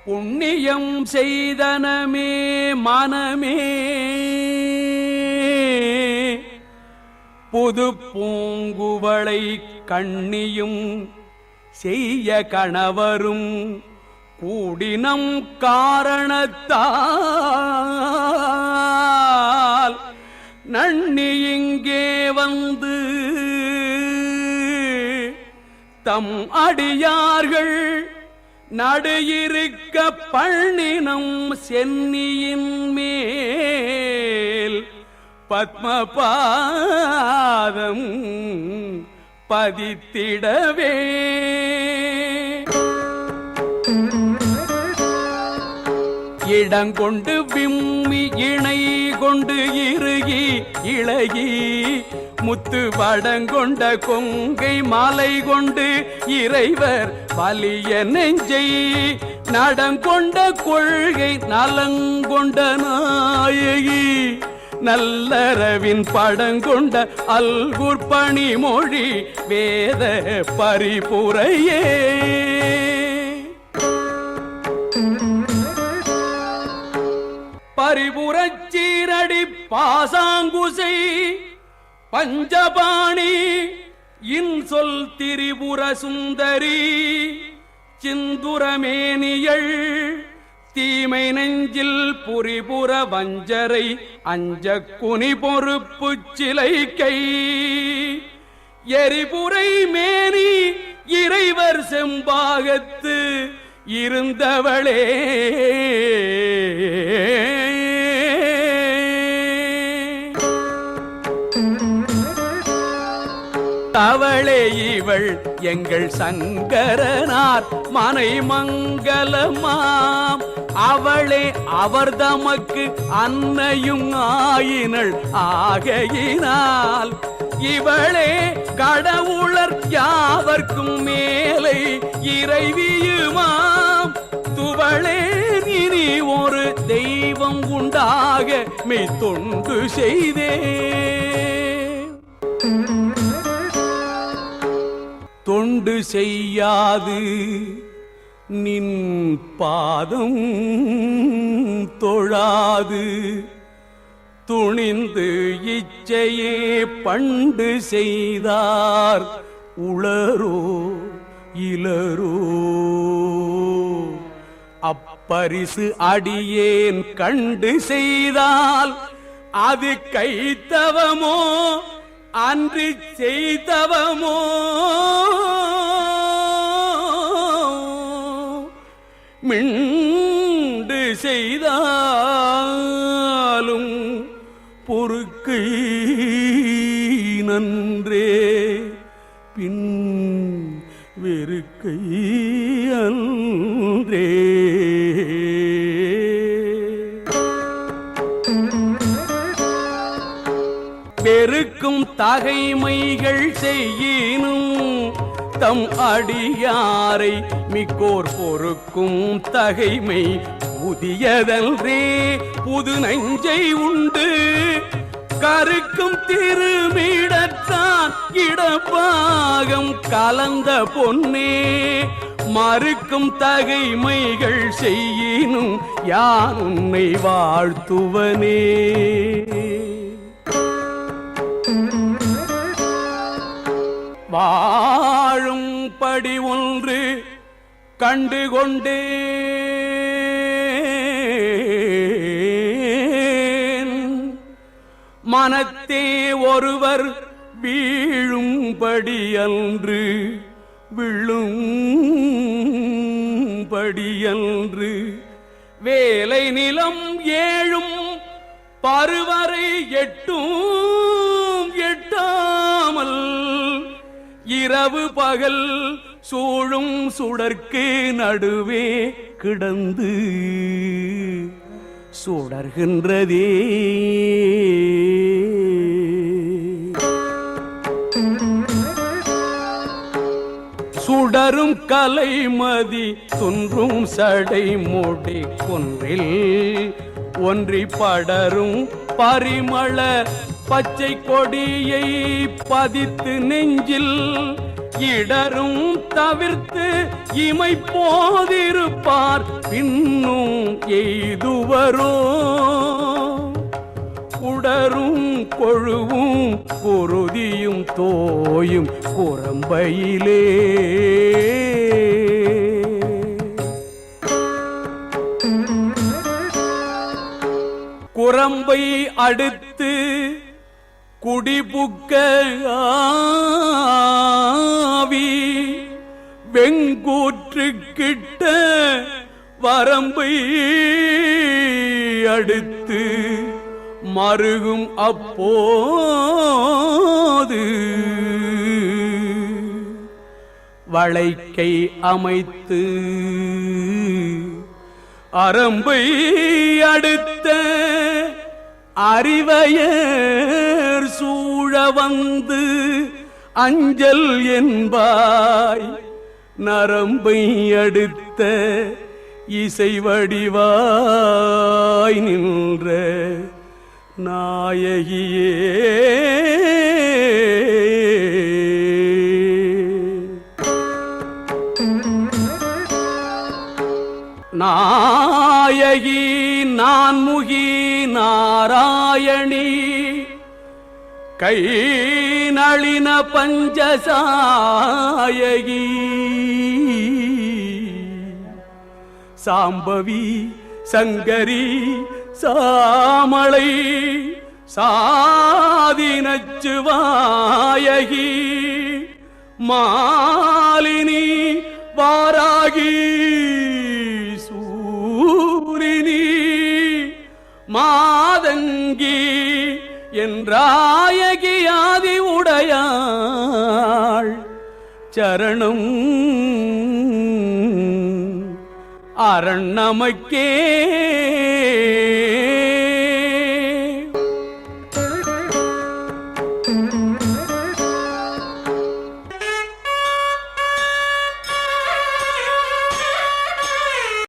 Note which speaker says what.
Speaker 1: புண்ணியம் செய்தனமே மனமே புது பூங்குவளை கண்ணியும் செய்ய கணவரும் கூடினம் காரணத்தால் நன்னி இங்கே வந்து தம் அடியார்கள் நடு இருக்க பண்ணினம் சென்னியின் மேல் பத்மபாதம் பதித்திடவே இடங்கொண்டு விம்மி இணை கொண்டு இறுகி இளகி முத்து வடங்கொண்ட கொங்கை மாலை கொண்டு இறைவர் வலிய நெஞ்சை நடங்கொண்ட கொள்கை நலங்கொண்ட நாயகி நல்லறவின் படங்கொண்ட அல்குர் பணிமொழி வேத பரிபுரையே பரிபுரச்சீரடி பாசாங்குசை பஞ்சபாணி இன்சொல் திரிபுர சுந்தரி சிந்துரமேனியள் தீமை நெஞ்சில் புரிபுர வஞ்சரை அஞ்ச குனி பொறுப்பு சிலைக்கை எரிபுரை மேனி இறைவர் செம்பாகத்து இருந்தவளே அவளே இவள் எங்கள் சங்கரனார் மனை மங்கலமாம் அவளே அவர் தமக்கு அன்னையும் ஆயினள் ஆகையினால் இவளே கடவுளர் யாவர்க்கும் மேலை இறைவியுமாம் துவளே இனி ஒரு தெய்வம் உண்டாக மெய் தொண்டு செய்தே தொண்டு செய்யாது நின் பாதம் தொழாது துணிந்து இச்சையே பண்டு செய்தார் உளரோ இளரோ அப்பரிசு அடியேன் கண்டு செய்தால் அது கைத்தவமோ அன்று செய்தவமோ மிண்டு செய்தாலும் பொறுக்கை நன்றே பின் வெறுக்கை அன்றே பெருக்கும் தகைமைகள் செய்யினும் தம் அடியாரை மிக்கோர் பொறுக்கும் தகைமை புதியதன்றே புது நஞ்சை உண்டு கருக்கும் திருமிடத்தான் இடப்பாகம் கலந்த பொன்னே மறுக்கும் தகைமைகள் செய்யினும் யான் உன்னை வாழ்த்துவனே வாழும் படி ஒன்று கண்டுகொண்டேன் மனத்தே ஒருவர் வீழும்படி அன்று விழும்படி அன்று வேலை நிலம் ஏழும் பருவரை எட்டும் எட்டாமல் இரவு பகல் சூழும் சுடர்க்கு நடுவே கிடந்து சுடர்கின்றதே சுடரும் கலைமதி துன்றும் சடை மூடி குன்றில் ஒன்றி படரும் பரிமள பச்சை கொடியை பதித்து நெஞ்சில் இடரும் தவிர்த்து இமை போதிருப்பார் பின்னும் எய்துவரோ உடரும் கொழுவும் குருதியும் தோயும் குரம்பையிலே குரம்பை அடுத்து குடிபுக்க ஆவி வெங்கூற்று கிட்ட வரம்பை அடுத்து மருகும் அப்போது வளைக்கை அமைத்து அரம்பை அடுத்த அறிவையர் சூழ வந்து அஞ்சல் என்பாய் நரம்பை அடுத்த இசை வடிவாய் நின்ற நாயகியே நாயகி நான்முகி நாராயணி கை நளின பஞ்சசாயகி சாம்பவி சங்கரி சாமளை சாதினச்சுவாயகி மாலினி வாராகி சூரினி மாதங்கி என்றாயகி ஆதி உடையாள் சரணம் அரண் நமக்கே.